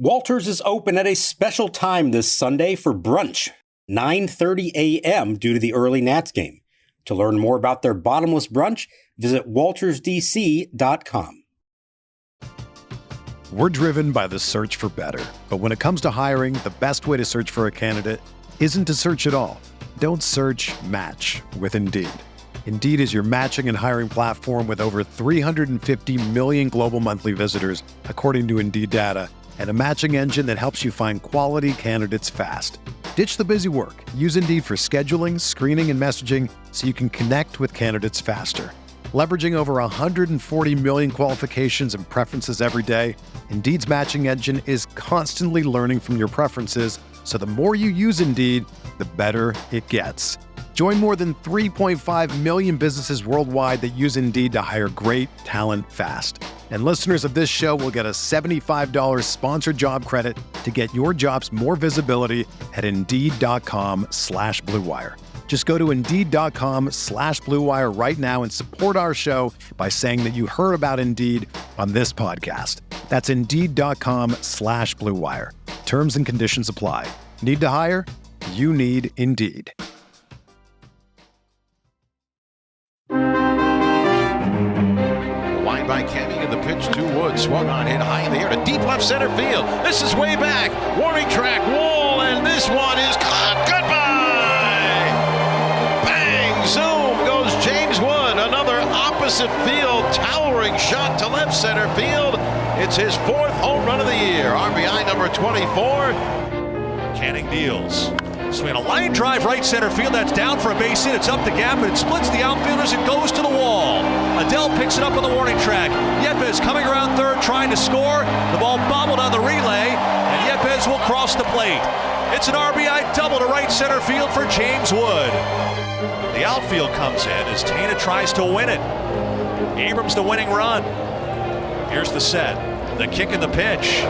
Walters is open at a special time this Sunday for brunch, 9:30 a.m. due to the early Nats game. To learn more about their bottomless brunch, visit waltersdc.com. We're driven by the search for better. But when it comes to hiring, the best way to search for a candidate isn't to search at all. Don't search, match with Indeed. Indeed is your matching and hiring platform with over 350 million global monthly visitors, according to Indeed data, and a matching engine that helps you find quality candidates fast. Ditch the busy work. Use Indeed for scheduling, screening, and messaging so you can connect with candidates faster. Leveraging over 140 million qualifications and preferences every day, Indeed's matching engine is constantly learning from your preferences, so the more you use Indeed, the better it gets. Join more than 3.5 million businesses worldwide that use Indeed to hire great talent fast. And listeners of this show will get a $75 sponsored job credit to get your jobs more visibility at Indeed.com/Blue Wire. Just go to Indeed.com/Blue Wire right now and support our show by saying that you heard about Indeed on this podcast. That's Indeed.com/Blue Wire. Terms and conditions apply. Need to hire? You need Indeed. Line by Kenny and the pitch to Wood. Swung on, hit high in the air to deep left center field. This is way back. Warning track wall, and this one is caught. Goodbye! Bang! Zoom goes James Wood. Another opposite field towering shot to left center field. It's his fourth home run of the year. RBI number 24. Canning deals. Swing a line drive right center field. That's down for a base hit. It's up the gap, but it splits the outfielders and goes to the wall. Adele picks it up on the warning track. Yepes coming around third, trying to score. The ball bobbled on the relay, and Yepes will cross the plate. It's an RBI double to right center field for James Wood. The outfield comes in as Tena tries to win it. Abrams the winning run. Here's the set. The kick and the pitch.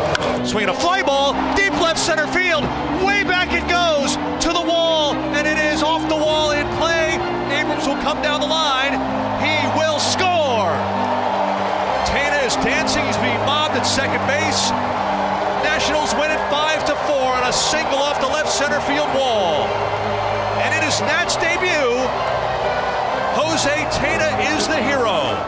Swinging a fly ball, deep left center field. Way back it goes to the wall, and it is off the wall in play. Abrams will come down the line. He will score. Tena is dancing. He's being mobbed at second base. Nationals win it 5-4 on a single off the left center field wall. And it is Nats' debut. Jose Tena is the hero.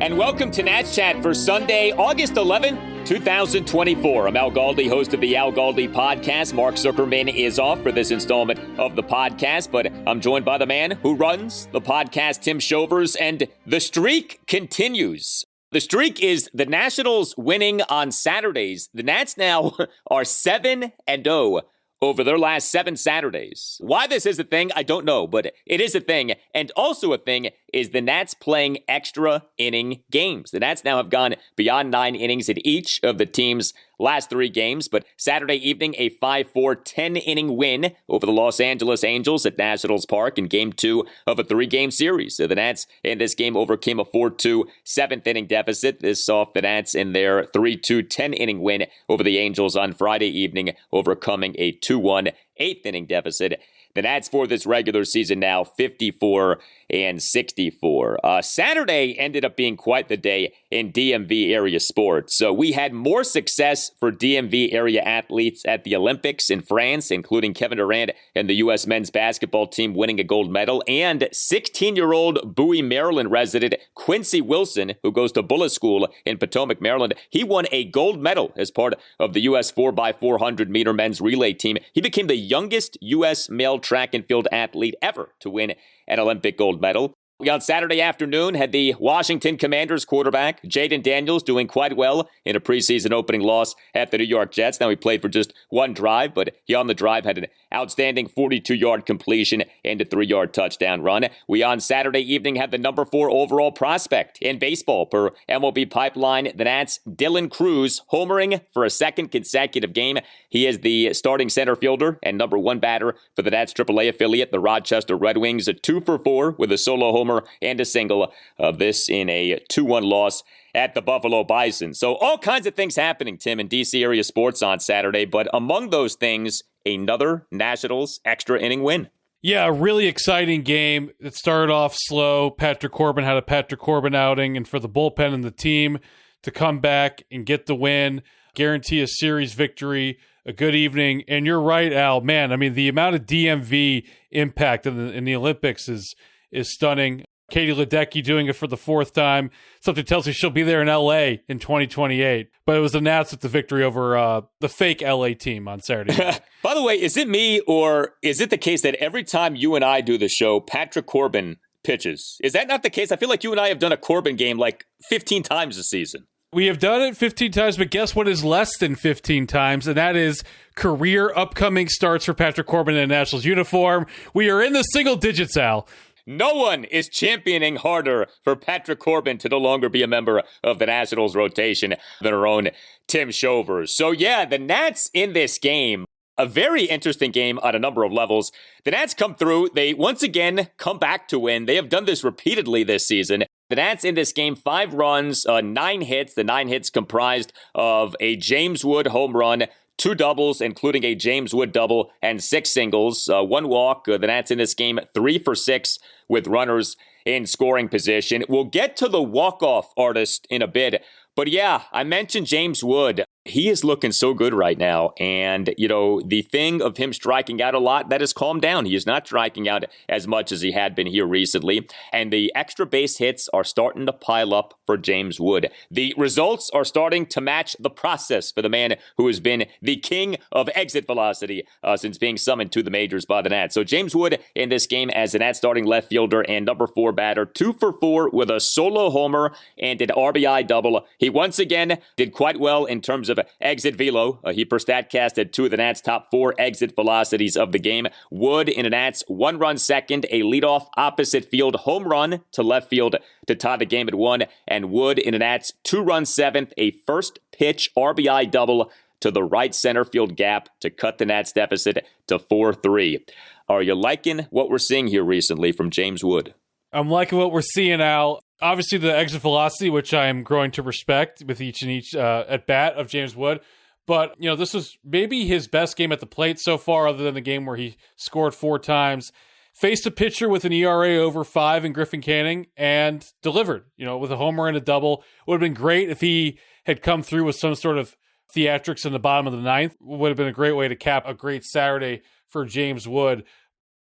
And welcome to Nats Chat for Sunday, August 11th, 2024. I'm Al Galdi, host of the Al Galdi podcast. Mark Zuckerman is off for this installment of the podcast, but I'm joined by the man who runs the podcast, Tim Shovers, and the streak continues. The streak is the Nationals winning on Saturdays. The Nats now are 7-0 over their last 7 Saturdays. Why this is a thing, I don't know, but it is a thing. And also a thing is the Nats playing extra inning games. The Nats now have gone beyond 9 innings in each of the team's last 3 games, but Saturday evening, a 5-4 10-inning win over the Los Angeles Angels at Nationals Park in Game 2 of a 3-game series. So the Nats in this game overcame a 4-2 7th-inning deficit. This saw the Nats in their 3-2 10-inning win over the Angels on Friday evening, overcoming a 2-1 8th-inning deficit. The Nats for this regular season now 54-64. Saturday ended up being quite the day in DMV area sports. So we had more success for DMV area athletes at the Olympics in France, including Kevin Durant and the U.S. men's basketball team winning a gold medal, and 16-year-old Bowie, Maryland resident Quincy Wilson, who goes to Bullis School in Potomac, Maryland. He won a gold medal as part of the U.S. 4x400 meter men's relay team. He became the youngest U.S. male track and field athlete ever to win an Olympic gold medal. We on Saturday afternoon had the Washington Commanders quarterback, Jaden Daniels, doing quite well in a preseason opening loss at the New York Jets. Now he played for just one drive, but he on the drive had an outstanding 42-yard completion and a 3-yard touchdown run. We on Saturday evening had the number 4 overall prospect in baseball per MLB Pipeline, the Nats' Dylan Cruz, homering for a second consecutive game. He is the starting center fielder and number 1 batter for the Nats AAA affiliate, the Rochester Red Wings, a 2 for 4 with a solo homer and a single. This in a 2-1 loss at the Buffalo Bison. So all kinds of things happening, Tim, in DC area sports on Saturday, but among those things, another Nationals extra inning win. Yeah, a really exciting game. It started off slow. Patrick Corbin had a Patrick Corbin outing, and for the bullpen and the team to come back and get the win, guarantee a series victory, a good evening. And you're right, Al. Man, I mean, the amount of DMV impact in the Olympics is stunning. Katie Ledecky doing it for the fourth time. Something tells me she'll be there in LA in 2028. But it was announced with the victory over the fake LA team on Saturday night. By the way, is it me or is it the case that every time you and I do the show, Patrick Corbin pitches? Is that not the case? I feel like you and I have done a Corbin game like 15 times this season. We have done it 15 times, but guess what is less than 15 times? And that is career upcoming starts for Patrick Corbin in a Nationals uniform. We are in the single digits, Al. No one is championing harder for Patrick Corbin to no longer be a member of the Nationals rotation than our own Tim Shovers. So yeah, the Nats in this game, a very interesting game on a number of levels. The Nats come through. They once again come back to win. They have done this repeatedly this season. The Nats in this game, 5 runs, 9 hits. The 9 hits comprised of a James Wood home run, 2 doubles, including a James Wood double, and 6 singles, 1 walk. The Nats in this game, 3 for 6 with runners in scoring position. We'll get to the walk-off artist in a bit. But yeah, I mentioned James Wood. He is looking so good right now. And, you know, the thing of him striking out a lot, that has calmed down. He is not striking out as much as he had been here recently. And the extra base hits are starting to pile up for James Wood. The results are starting to match the process for the man who has been the king of exit velocity since being summoned to the majors by the Nats. So James Wood in this game as the Nats starting left fielder and number 4 batter, 2 for 4 with a solo homer and an RBI double. He once again did quite well in terms of exit velo. He per StatCast at 2 of the Nats' top 4 exit velocities of the game. Wood in the Nats' 1-run second, a leadoff opposite field home run to left field to tie the game at 1, and Wood in the Nats' 2-run seventh, a first pitch RBI double to the right center field gap to cut the Nats deficit to 4-3. Are you liking what we're seeing here recently from James Wood? I'm liking what we're seeing, Al. Obviously, the exit velocity, which I am growing to respect with each at bat of James Wood. But, you know, this was maybe his best game at the plate so far, other than the game where he scored 4 times. Faced a pitcher with an ERA over 5 in Griffin Canning and delivered, you know, with a homer and a double. It would have been great if he had come through with some sort of theatrics in the bottom of the 9th. It would have been a great way to cap a great Saturday for James Wood.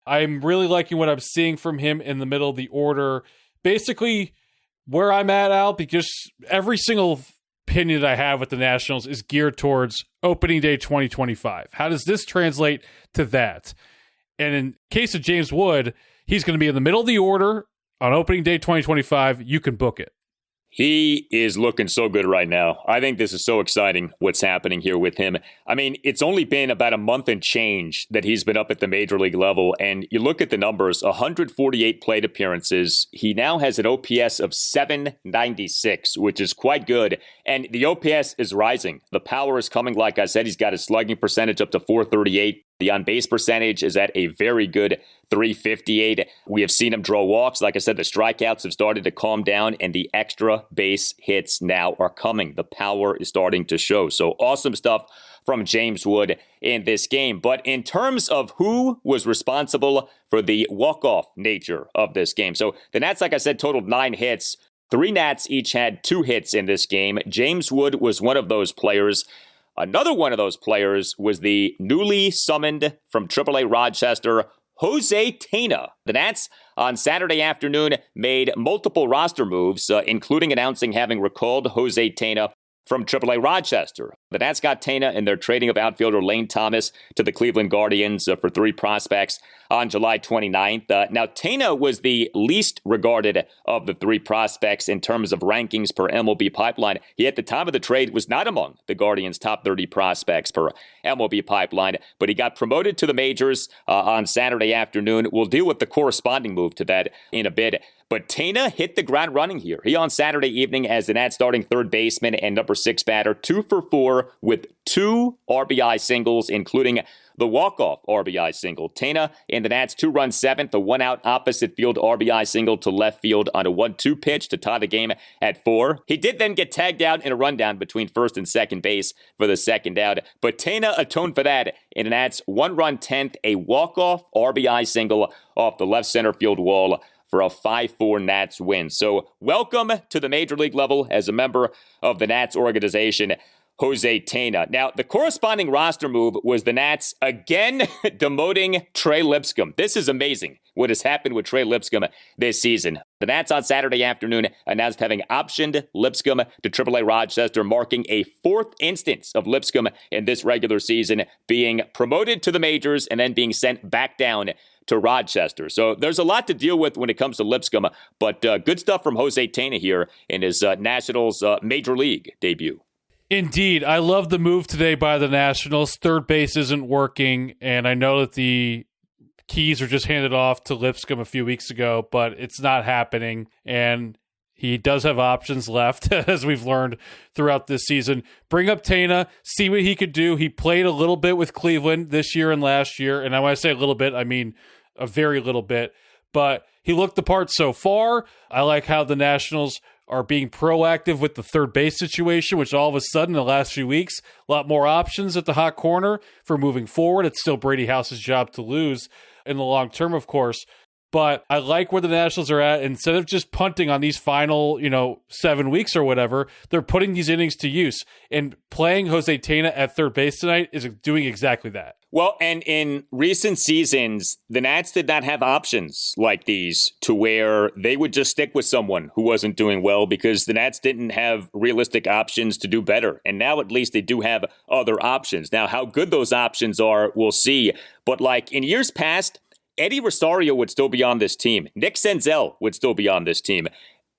I'm really liking what I'm seeing from him in the middle of the order. Basically, where I'm at, Al, because every single opinion that I have with the Nationals is geared towards opening day 2025. How does this translate to that? And in case of James Wood, he's going to be in the middle of the order on opening day 2025. You can book it. He is looking so good right now. I think this is so exciting what's happening here with him. I mean, it's only been about a month and change that he's been up at the major league level. And you look at the numbers, 148 plate appearances. He now has an OPS of 796, which is quite good. And the OPS is rising. The power is coming. Like I said, he's got his slugging percentage up to 438. The on-base percentage is at a very good 358. We have seen him draw walks. Like I said, the strikeouts have started to calm down, and the extra base hits now are coming. The power is starting to show. So awesome stuff from James Wood in this game. But in terms of who was responsible for the walk-off nature of this game, so the Nats, like I said, totaled 9 hits. 3 Nats each had 2 hits in this game. James Wood was one of those players. Another one of those players was the newly summoned from AAA-Rochester, Jose Tena. The Nats on Saturday afternoon made multiple roster moves, including announcing having recalled Jose Tena from AAA-Rochester. The Nats got Tena in their trading of outfielder Lane Thomas to the Cleveland Guardians for 3 prospects on July 29th. Now, Tena was the least regarded of the 3 prospects in terms of rankings per MLB Pipeline. He, at the time of the trade, was not among the Guardians' top 30 prospects per MLB Pipeline, but he got promoted to the majors on Saturday afternoon. We'll deal with the corresponding move to that in a bit. But Tena hit the ground running here. He on Saturday evening as the Nats starting third baseman and number 6 batter, 2 for 4 with 2 RBI singles, including the walk-off RBI single. Tena in the Nats' 2-run seventh, a 1-out opposite field RBI single to left field on a 1-2 pitch to tie the game at 4. He did then get tagged out in a rundown between first and second base for the second out, but Tena atoned for that in the Nats' 1-run 10th, a walk-off RBI single off the left center field wall for a 5-4 Nats win. So welcome to the major league level as a member of the Nats organization, Jose Tena. Now, the corresponding roster move was the Nats again demoting Trey Lipscomb. This is amazing what has happened with Trey Lipscomb this season. The Nats on Saturday afternoon announced having optioned Lipscomb to AAA-Rochester, marking a fourth instance of Lipscomb in this regular season being promoted to the majors and then being sent back down to Rochester. So there's a lot to deal with when it comes to Lipscomb, but good stuff from Jose Tena here in his Nationals Major League debut. Indeed. I love the move today by the Nationals. Third base isn't working, and I know that the keys were just handed off to Lipscomb a few weeks ago, but it's not happening, and he does have options left, as we've learned throughout this season. Bring up Tena, see what he could do. He played a little bit with Cleveland this year and last year, and when I say a little bit, I mean a very little bit, but he looked the part so far. I like how the Nationals are being proactive with the third base situation, which all of a sudden in the last few weeks, a lot more options at the hot corner for moving forward. It's still Brady House's job to lose in the long term, of course. But I like where the Nationals are at. Instead of just punting on these final, 7 weeks or whatever, they're putting these innings to use. And playing Jose Tena at third base tonight is doing exactly that. Well, and in recent seasons, the Nats did not have options like these to where they would just stick with someone who wasn't doing well because the Nats didn't have realistic options to do better. And now at least they do have other options. Now, how good those options are, we'll see. But like in years past, Eddie Rosario would still be on this team. Nick Senzel would still be on this team.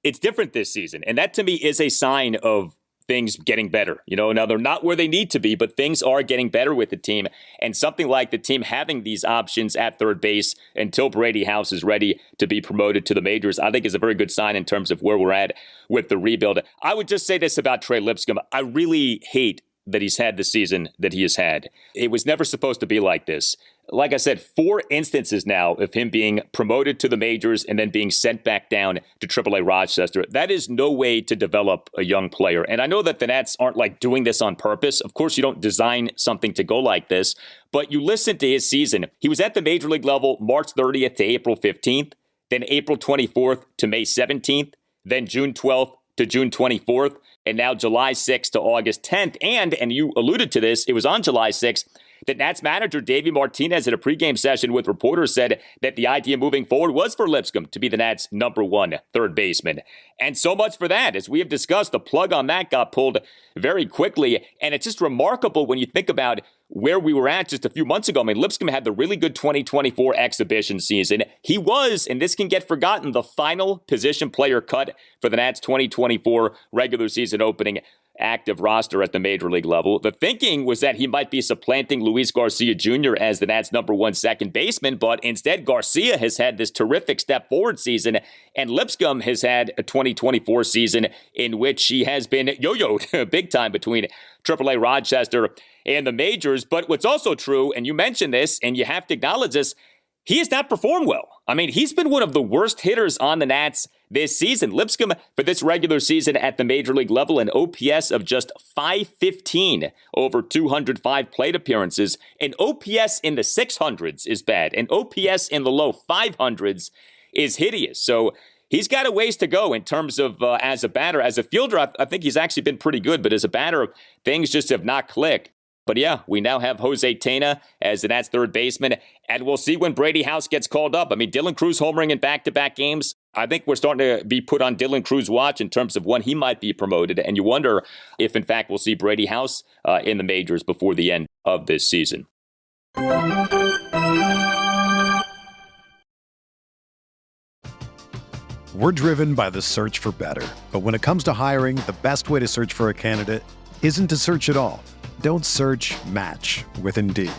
It's different this season. And that to me is a sign of things getting better. Now they're not where they need to be, but things are getting better with the team. And something like the team having these options at third base until Brady House is ready to be promoted to the majors, I think is a very good sign in terms of where we're at with the rebuild. I would just say this about Trey Lipscomb. I really hate that he's had the season that he has had. It was never supposed to be like this. Like I said, 4 instances now of him being promoted to the majors and then being sent back down to AAA-Rochester. That is no way to develop a young player. And I know that the Nats aren't like doing this on purpose. Of course, you don't design something to go like this, but you listen to his season. He was at the major league level March 30th to April 15th, then April 24th to May 17th, then June 12th to June 24th, and now July 6th to August 10th. And you alluded to this, it was on July 6th that Nats manager Davey Martinez at a pregame session with reporters said that the idea moving forward was for Lipscomb to be the Nats' #1 third baseman. And so much for that. As we have discussed, the plug on that got pulled very quickly. And it's just remarkable when you think about where we were at just a few months ago. I mean, Lipscomb had the really good 2024 exhibition season. He was, and this can get forgotten, the final position player cut for the Nats' 2024 regular season opening active roster at the major league level. The thinking was that he might be supplanting Luis Garcia Jr. as the Nats' #1 second baseman, but instead Garcia has had this terrific step forward season, and Lipscomb has had a 2024 season in which he has been yo-yoed big time between AAA-Rochester and the majors. But what's also true, and you mentioned this, and you have to acknowledge this, he has not performed well. I mean, he's been one of the worst hitters on the Nats this season. Lipscomb, for this regular season at the major league level, an OPS of just .515 over 205 plate appearances. An OPS in the 600s is bad. An OPS in the low 500s is hideous. So he's got a ways to go in terms of as a batter. As a fielder, I think he's actually been pretty good. But as a batter, things just have not clicked. But yeah, we now have Jose Tena as the Nats' third baseman, and we'll see when Brady House gets called up. I mean, Dylan Cruz homering in back-to-back games. I think we're starting to be put on Dylan Cruz's watch in terms of when he might be promoted, and you wonder if, in fact, we'll see Brady House in the majors before the end of this season. We're driven by the search for better. But when it comes to hiring, the best way to search for a candidate isn't to search at all. Don't search, match with Indeed.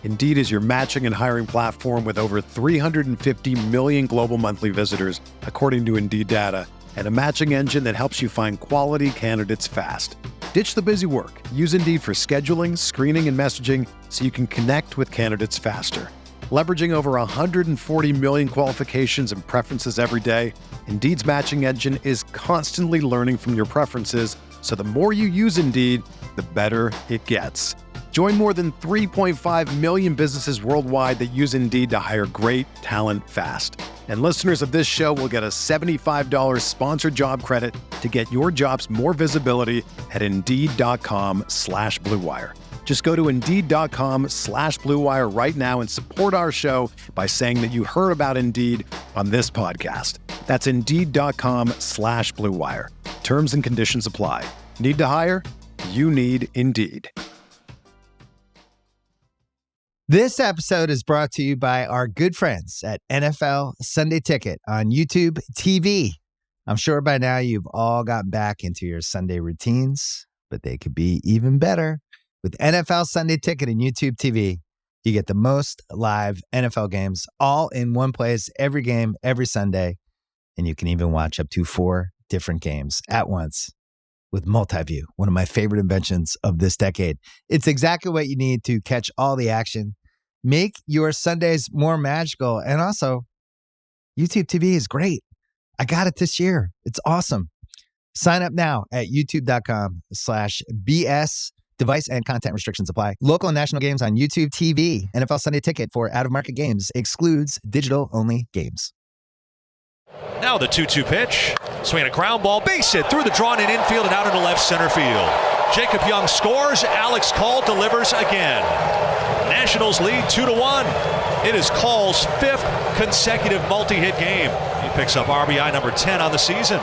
Indeed is your matching and hiring platform with over 350 million global monthly visitors, according to Indeed data, and a matching engine that helps you find quality candidates fast. Ditch the busy work. Use Indeed for scheduling, screening, and messaging so you can connect with candidates faster. Leveraging over 140 million qualifications and preferences every day, Indeed's matching engine is constantly learning from your preferences, so the more you use Indeed, the better it gets. Join more than 3.5 million businesses worldwide that use Indeed to hire great talent fast. And listeners of this show will get a $75 sponsored job credit to get your jobs more visibility at Indeed.com/Blue Wire. Just go to Indeed.com/Blue Wire right now and support our show by saying that you heard about Indeed on this podcast. That's Indeed.com/Blue Wire. Terms and conditions apply. Need to hire? You need Indeed. This episode is brought to you by our good friends at NFL Sunday Ticket on YouTube TV. I'm sure by now you've all gotten back into your Sunday routines, but they could be even better. With NFL Sunday Ticket and YouTube TV, you get the most live NFL games all in one place, every game, every Sunday, and you can even watch up to 4 different games at once with Multiview, one of my favorite inventions of this decade. It's exactly what you need to catch all the action, make your Sundays more magical, and also YouTube TV is great. I got it this year. It's awesome. Sign up now at youtube.com/BS. Device and content restrictions apply. Local and national games on YouTube TV. NFL Sunday Ticket for out-of-market games excludes digital-only games. Now the 2-2 pitch. Swinging a ground ball, base hit through the drawn-in infield and out into left center field. Jacob Young scores. Alex Call delivers again. Nationals lead 2-1. It is Call's 5th consecutive multi-hit game. He picks up RBI number 10 on the season.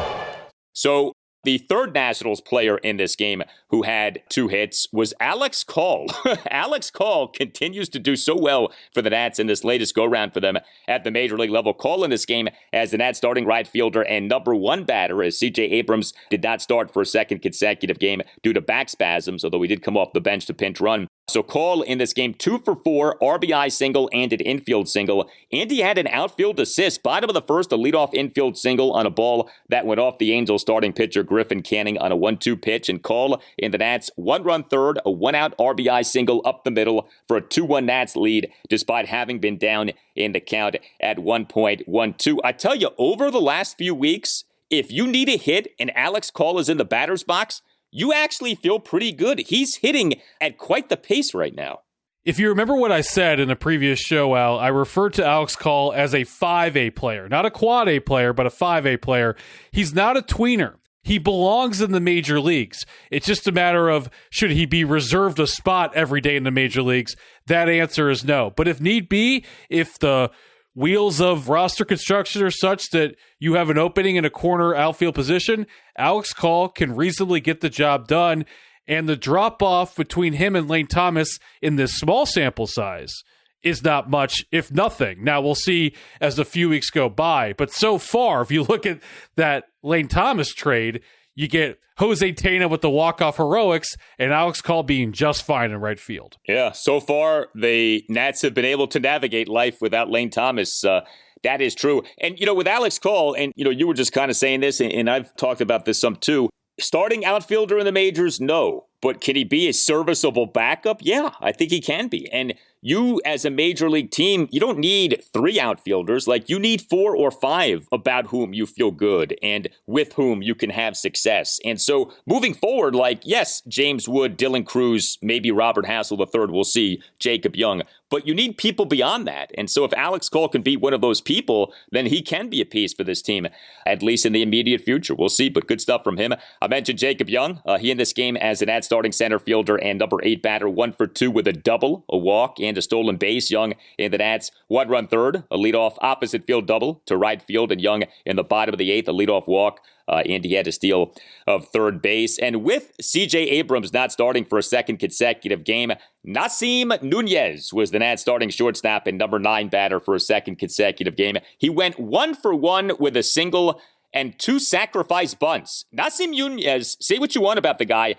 So the third Nationals player in this game who had 2 hits was Alex Call. Alex Call continues to do so well for the Nats in this latest go-round for them at the major league level. Call in this game as the Nats starting right fielder and number 1 batter, as CJ Abrams did not start for a second consecutive game due to back spasms, although he did come off the bench to pinch run. So Call in this game 2 for 4, RBI single and an infield single. And he had an outfield assist. Bottom of the first, a leadoff infield single on a ball that went off the Angels starting pitcher Griffin Canning on a 1-2 pitch. And Call in the Nats 1-run third, a 1-out RBI single up the middle for a 2-1 Nats lead, despite having been down in the count at 1.12. I tell you, over the last few weeks, if you need a hit and Alex Call is in the batter's box, you actually feel pretty good. He's hitting at quite the pace right now. If you remember what I said in a previous show, Al, I referred to Alex Call as a 5A player. Not a quad A player, but a 5A player. He's not a tweener. He belongs in the major leagues. It's just a matter of, should he be reserved a spot every day in the major leagues? That answer is no. But if need be, if the wheels of roster construction are such that you have an opening in a corner outfield position, Alex Call can reasonably get the job done. And the drop-off between him and Lane Thomas in this small sample size is not much, if nothing. Now, we'll see as the few weeks go by. But so far, if you look at that Lane Thomas trade, you get Jose Tena with the walk-off heroics and Alex Call being just fine in right field. Yeah, so far, the Nats have been able to navigate life without Lane Thomas. That is true. And, with Alex Call, and, you were just kind of saying this, and I've talked about this some too, starting outfielder in the majors, no. But can he be a serviceable backup? Yeah, I think he can be. And you, as a major league team, you don't need 3 outfielders. Like, you need 4 or 5 about whom you feel good and with whom you can have success. And so moving forward, yes, James Wood, Dylan Cruz, maybe Robert Hassel III, we'll see, Jacob Young. But you need people beyond that. And so if Alex Call can be one of those people, then he can be a piece for this team, at least in the immediate future. We'll see, but good stuff from him. I mentioned Jacob Young. He in this game as an starting center fielder and number 8 batter, 1 for 2 with a double, a walk, and a stolen base. Young in the Nats 1-run third, a leadoff opposite field double to right field, and Young in the bottom of the 8th, a leadoff walk. And he had a steal of third base. And with CJ Abrams not starting for a second consecutive game, Nasim Nunez was the Nats starting shortstop and number 9 batter for a second consecutive game. He went 1 for 1 with a single and 2 sacrifice bunts. Nasim Nunez, say what you want about the guy,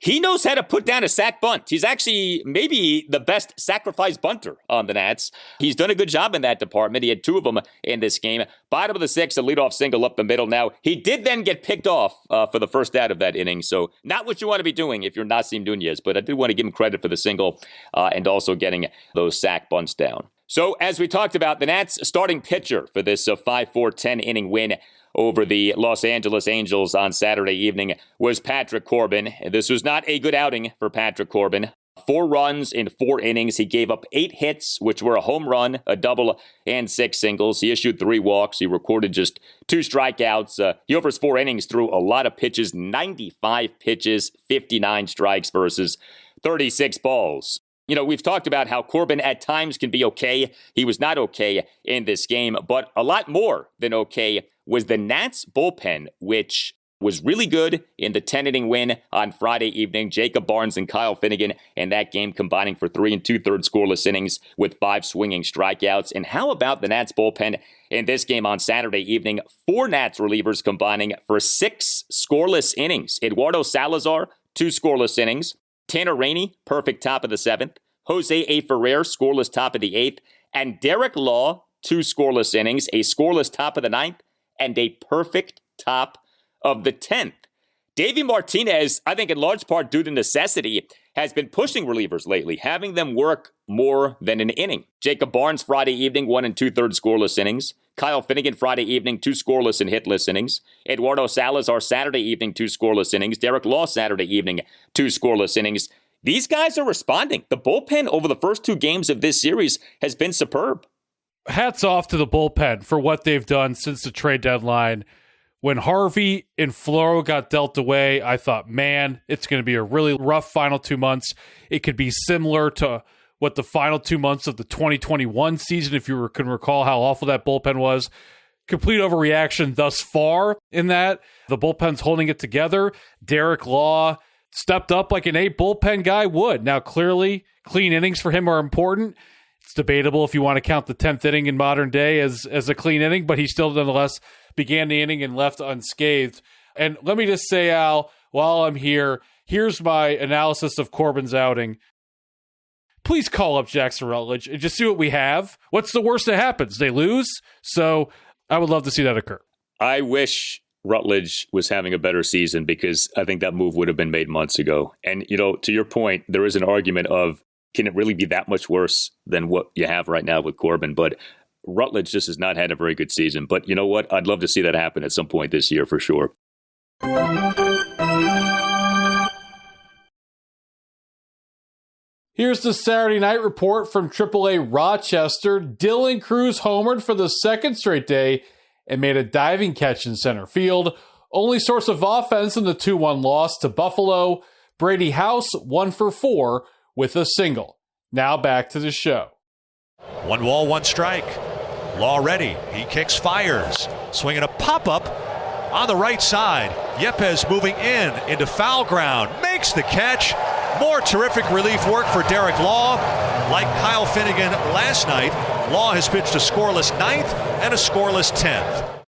he knows how to put down a sac bunt. He's actually maybe the best sacrifice bunter on the Nats. He's done a good job in that department. He had 2 of them in this game. Bottom of the 6th, a leadoff single up the middle. Now, he did then get picked off for the first out of that inning, so not what you want to be doing if you're Nasim Nunez, but I do want to give him credit for the single and also getting those sac bunts down. So, as we talked about, the Nats starting pitcher for this 5-4 10-inning win over the Los Angeles Angels on Saturday evening was Patrick Corbin. This was not a good outing for Patrick Corbin. 4 runs in 4 innings. He gave up 8 hits, which were a home run, a double, and 6 singles. He issued 3 walks. He recorded just 2 strikeouts. He over his 4 innings threw a lot of pitches, 95 pitches, 59 strikes versus 36 balls. You know, we've talked about how Corbin at times can be okay. He was not okay in this game, but a lot more than okay was the Nats bullpen, which was really good in the 10-inning win on Friday evening. Jacob Barnes and Kyle Finnegan in that game combining for 3 2/3 scoreless innings with 5 swinging strikeouts. And how about the Nats bullpen in this game on Saturday evening? 4 Nats relievers combining for 6 scoreless innings. Eduardo Salazar, 2 scoreless innings. Tanner Rainey, perfect top of the 7th. Jose A. Ferrer, scoreless top of the 8th. And Derek Law, 2 scoreless innings, a scoreless top of the 9th, and a perfect top of the 10th. Davey Martinez, I think in large part due to necessity, has been pushing relievers lately, having them work more than an inning. Jacob Barnes Friday evening, 1 2/3 scoreless innings. Kyle Finnegan Friday evening, 2 scoreless and hitless innings. Eduardo Salazar Saturday evening, 2 scoreless innings. Derek Law Saturday evening, 2 scoreless innings. These guys are responding. The bullpen over the first 2 games of this series has been superb. Hats off to the bullpen for what they've done since the trade deadline. When Harvey and Floro got dealt away, I thought, man, it's going to be a really rough final 2 months. It could be similar to what the final 2 months of the 2021 season, if you can recall how awful that bullpen was. Complete overreaction thus far in that. The bullpen's holding it together. Derek Law stepped up like an A bullpen guy would. Now, clearly, clean innings for him are important. It's debatable if you want to count the 10th inning in modern day as a clean inning, but he still nonetheless began the inning and left unscathed. And let me just say, Al, while I'm here, here's my analysis of Corbin's outing. Please call up Jackson Rutledge and just see what we have. What's the worst that happens? They lose. So I would love to see that occur. I wish Rutledge was having a better season because I think that move would have been made months ago. And, you know, to your point, there is an argument of, can it really be that much worse than what you have right now with Corbin? But Rutledge just has not had a very good season. But you know what? I'd love to see that happen at some point this year for sure. Here's the Saturday night report from AAA-Rochester. Dylan Cruz homered for the 2nd straight day and made a diving catch in center field. Only source of offense in the 2-1 loss to Buffalo. Brady House 1 for 4 with a single. Now back to the show. 1 ball, 1 strike. Law ready. He kicks, fires. Swinging a pop-up on the right side. Yepes moving into foul ground. Makes the catch. More terrific relief work for Derek Law. Like Kyle Finnegan last night, Law has pitched a scoreless 9th and a scoreless 10th.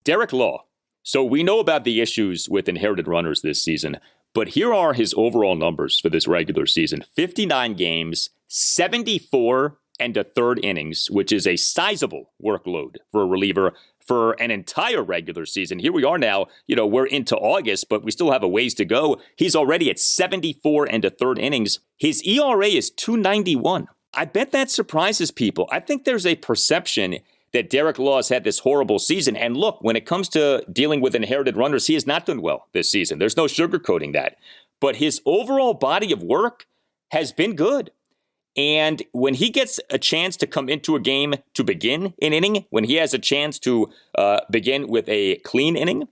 Derek Law. So we know about the issues with inherited runners this season, but here are his overall numbers for this regular season. 59 games, 74 and a third innings, which is a sizable workload for a reliever for an entire regular season. Here we are now, we're into August, but we still have a ways to go. He's already at 74 and a third innings. His ERA is 2.91. I bet that surprises people. I think there's a perception that Derek Law has had this horrible season. And look, when it comes to dealing with inherited runners, he has not done well this season. There's no sugarcoating that. But his overall body of work has been good. And when he gets a chance to come into a game to begin an inning, when he has a chance to begin with a clean inning,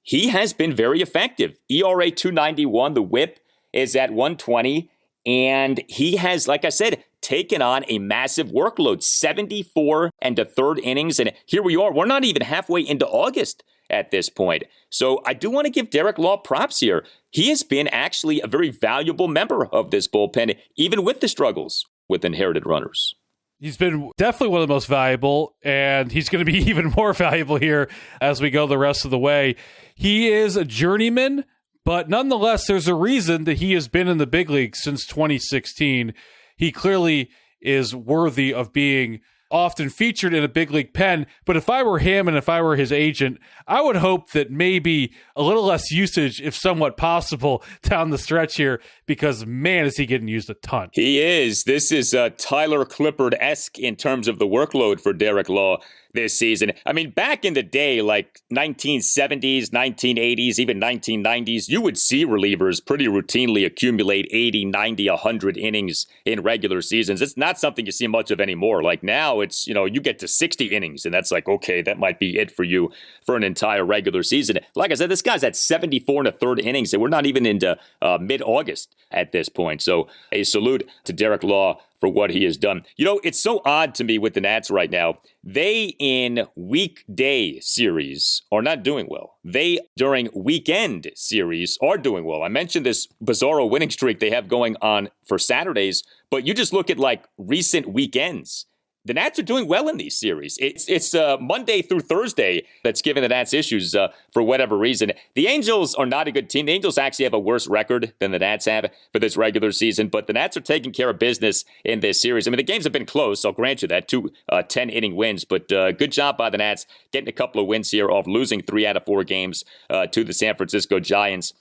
he has been very effective. ERA 2.91, the whip is at 120, and he has, like I said, taken on a massive workload, 74 and a third innings, and here we are. We're not even halfway into August at this point. So I do want to give Derek Law props here. He has been actually a very valuable member of this bullpen, even with the struggles with inherited runners. He's been definitely one of the most valuable, and he's going to be even more valuable here as we go the rest of the way. He is a journeyman, but nonetheless, there's a reason that he has been in the big league since 2016. He clearly is worthy of being often featured in a big league pen, but if I were him and if I were his agent, I would hope that maybe a little less usage, if somewhat possible, down the stretch here, because man, is he getting used a ton. He is. This is Tyler Clippard-esque in terms of the workload for Derek Law. this season. I mean, back in the day, like 1970s, 1980s, even 1990s, you would see relievers pretty routinely accumulate 80, 90, 100 innings in regular seasons. It's not something you see much of anymore. Like now it's, you get to 60 innings and that's like, okay, that might be it for you for an entire regular season. Like I said, this guy's at 74 1/3 innings and we're not even into mid-August at this point. So a salute to Derek Law for what he has done. It's so odd to me with the Nats right now. They, in weekday series, are not doing well. They, during weekend series, are doing well. I mentioned this bizarro winning streak they have going on for Saturdays, but you just look at, like, recent weekends. The Nats are doing well in these series. It's Monday through Thursday that's giving the Nats issues for whatever reason. The Angels are not a good team. The Angels actually have a worse record than the Nats have for this regular season, but the Nats are taking care of business in this series. I mean, the games have been close, I'll grant you that, 2 10-inning wins, but good job by the Nats getting a couple of wins here off losing 3 out of 4 games to the San Francisco Giants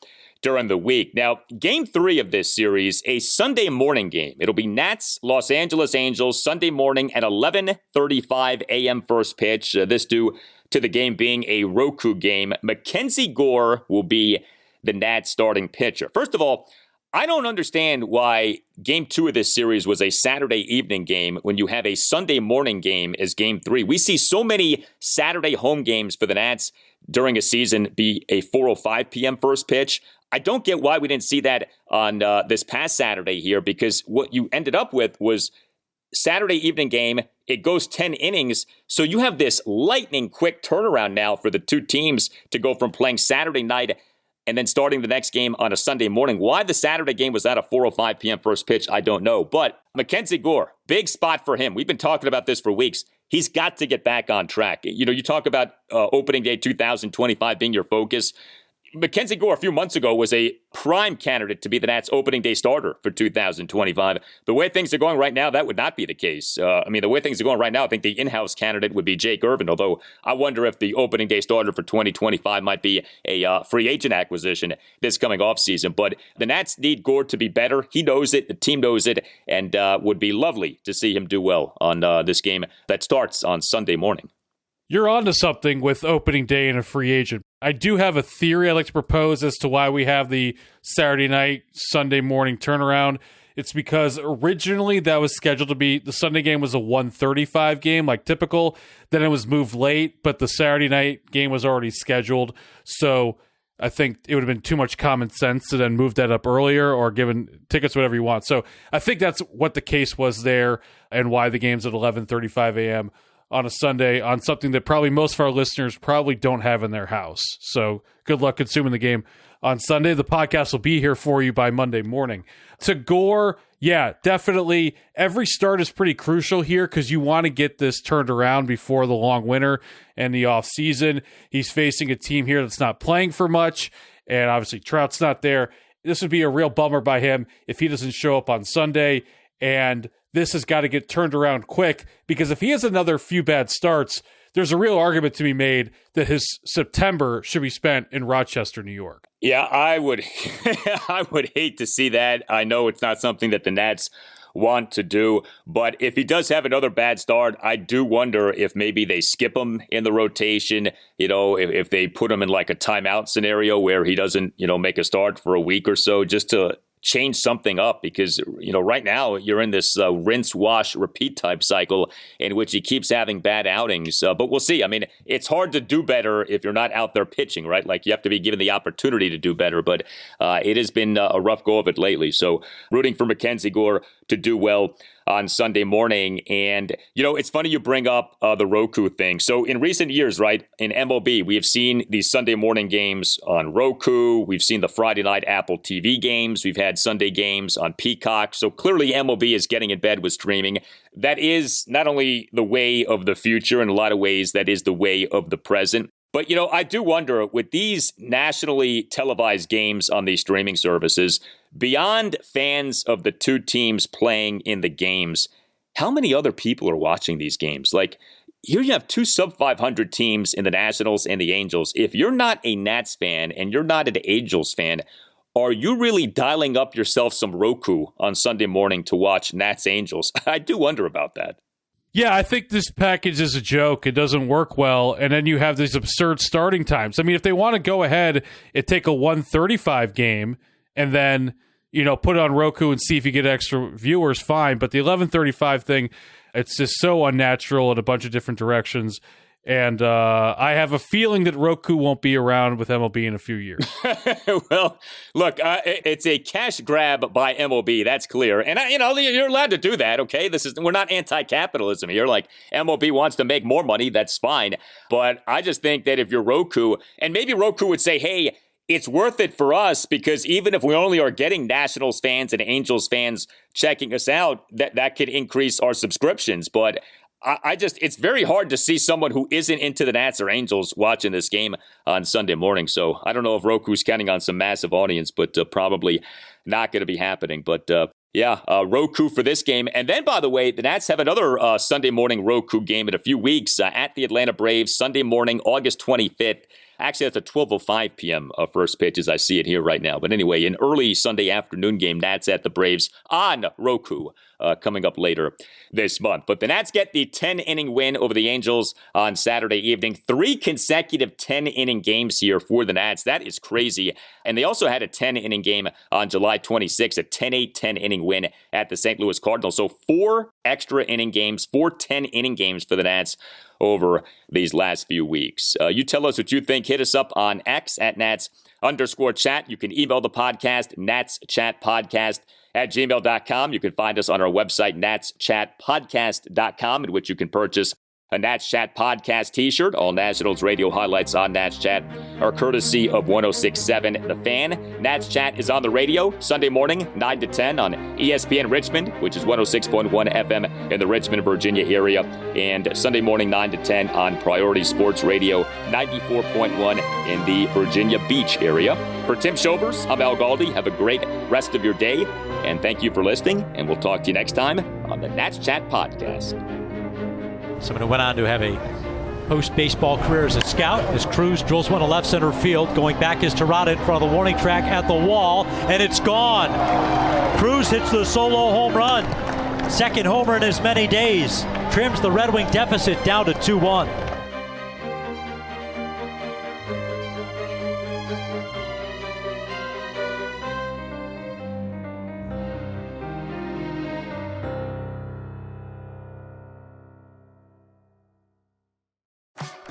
during the week. Now, game 3 of this series, a Sunday morning game. It'll be Nats, Los Angeles Angels, Sunday morning at 11:35 a.m. first pitch. This due to the game being a Roku game. Mackenzie Gore will be the Nats starting pitcher. First of all, I don't understand why game 2 of this series was a Saturday evening game when you have a Sunday morning game as game 3. We see so many Saturday home games for the Nats during a season be a 4:05 p.m. first pitch. I don't get why we didn't see that on this past Saturday here, because what you ended up with was Saturday evening game. It goes 10 innings. So you have this lightning quick turnaround now for the two teams to go from playing Saturday night and then starting the next game on a Sunday morning. Why the Saturday game was at a 4:05 p.m. first pitch, I don't know. But Mackenzie Gore, big spot for him. We've been talking about this for weeks. He's got to get back on track. You talk about opening day 2025 being your focus. Mackenzie Gore a few months ago was a prime candidate to be the Nats opening day starter for 2025. The way things are going right now, that would not be the case. The way things are going right now, I think the in-house candidate would be Jake Irvin, although I wonder if the opening day starter for 2025 might be a free agent acquisition this coming offseason. But the Nats need Gore to be better. He knows it. The team knows it, and would be lovely to see him do well on this game that starts on Sunday morning. You're onto something with opening day and a free agent. I do have a theory I'd like to propose as to why we have the Saturday night, Sunday morning turnaround. It's because originally that was scheduled to be, the Sunday game was a 1:35 game, like typical. Then it was moved late, but the Saturday night game was already scheduled. So I think it would have been too much common sense to then move that up earlier or given tickets, whatever you want. So I think that's what the case was there and why the game's at 11:35 a.m. on a Sunday on something that probably most of our listeners probably don't have in their house. So good luck consuming the game on Sunday. The podcast will be here for you by Monday morning. To Gore, yeah, definitely. Every start is pretty crucial here because you want to get this turned around before the long winter and the off season. He's facing a team here that's not playing for much, and obviously Trout's not there. This would be a real bummer by him if he doesn't show up on Sunday, and this has got to get turned around quick, because if he has another few bad starts, there's a real argument to be made that his September should be spent in Rochester, New York. Yeah, I would I would hate to see that. I know it's not something that the Nats want to do, but if he does have another bad start, I do wonder if maybe they skip him in the rotation, if they put him in like a timeout scenario where he doesn't, make a start for a week or so, just to change something up, because right now you're in this rinse, wash, repeat type cycle in which he keeps having bad outings. But we'll see. I mean, it's hard to do better if you're not out there pitching, right? Like, you have to be given the opportunity to do better. But it has been a rough go of it lately. So rooting for Mackenzie Gore to do well on Sunday morning. And, it's funny you bring up the Roku thing. So in recent years, right, in MLB, we have seen these Sunday morning games on Roku. We've seen the Friday night Apple TV games. We've had Sunday games on Peacock. So clearly MLB is getting in bed with streaming. That is not only the way of the future, in a lot of ways, that is the way of the present. But, I do wonder, with these nationally televised games on these streaming services, beyond fans of the two teams playing in the games, how many other people are watching these games? Like, here you have two sub-500 teams in the Nationals and the Angels. If you're not a Nats fan and you're not an Angels fan, are you really dialing up yourself some Roku on Sunday morning to watch Nats Angels? I do wonder about that. Yeah, I think this package is a joke. It doesn't work well. And then you have these absurd starting times. I mean, if they want to go ahead and take a 1:35 game and then, put it on Roku and see if you get extra viewers, fine. But the 11:35 thing, it's just so unnatural in a bunch of different directions. And I have a feeling that Roku won't be around with MLB in a few years. Well, look, it's a cash grab by MLB. That's clear. And, you're allowed to do that, okay? We're not anti-capitalism here. Like, MLB wants to make more money. That's fine. But I just think that if you're Roku, and maybe Roku would say, hey, it's worth it for us because even if we only are getting Nationals fans and Angels fans checking us out, that could increase our subscriptions. But it's very hard to see someone who isn't into the Nats or Angels watching this game on Sunday morning. So I don't know if Roku's counting on some massive audience, but probably not going to be happening. But Roku for this game. And then, by the way, the Nats have another Sunday morning Roku game in a few weeks at the Atlanta Braves, Sunday morning, August 25th. Actually, that's a 12:05 p.m. First pitch as I see it here right now. But anyway, an early Sunday afternoon game, Nats at the Braves on Roku coming up later this month. But the Nats get the 10-inning win over the Angels on Saturday evening. 3 consecutive 10-inning games here for the Nats. That is crazy. And they also had a 10-inning game on July 26th, a 10-8, 10-inning win at the St. Louis Cardinals. So 4 extra inning games, 4 10-inning games for the Nats over these last few weeks. You tell us what you think. Hit us up on X at Nats_chat. You can email the podcast, natschatpodcast@gmail.com. You can find us on our website, natschatpodcast.com, in which you can purchase a Nats Chat Podcast t-shirt. All Nationals radio highlights on Nats Chat are courtesy of 106.7 The Fan. Nats Chat is on the radio Sunday morning, 9 to 10 on ESPN Richmond, which is 106.1 FM in the Richmond, Virginia area, and Sunday morning, 9 to 10 on Priority Sports Radio, 94.1 in the Virginia Beach area. For Tim Shovers, I'm Al Galdi. Have a great rest of your day, and thank you for listening, and we'll talk to you next time on the Nats Chat Podcast. Someone who went on to have a post-baseball career as a scout. As Cruz drills one to left center field. Going back is Terada in front of the warning track at the wall, and it's gone. Cruz hits the solo home run. Second homer in as many days. Trims the Red Wing deficit down to 2-1.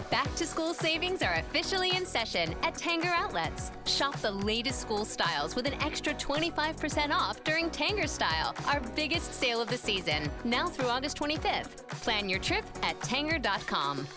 Back-to-school savings are officially in session at Tanger Outlets. Shop the latest school styles with an extra 25% off during Tanger Style, our biggest sale of the season, now through August 25th. Plan your trip at Tanger.com.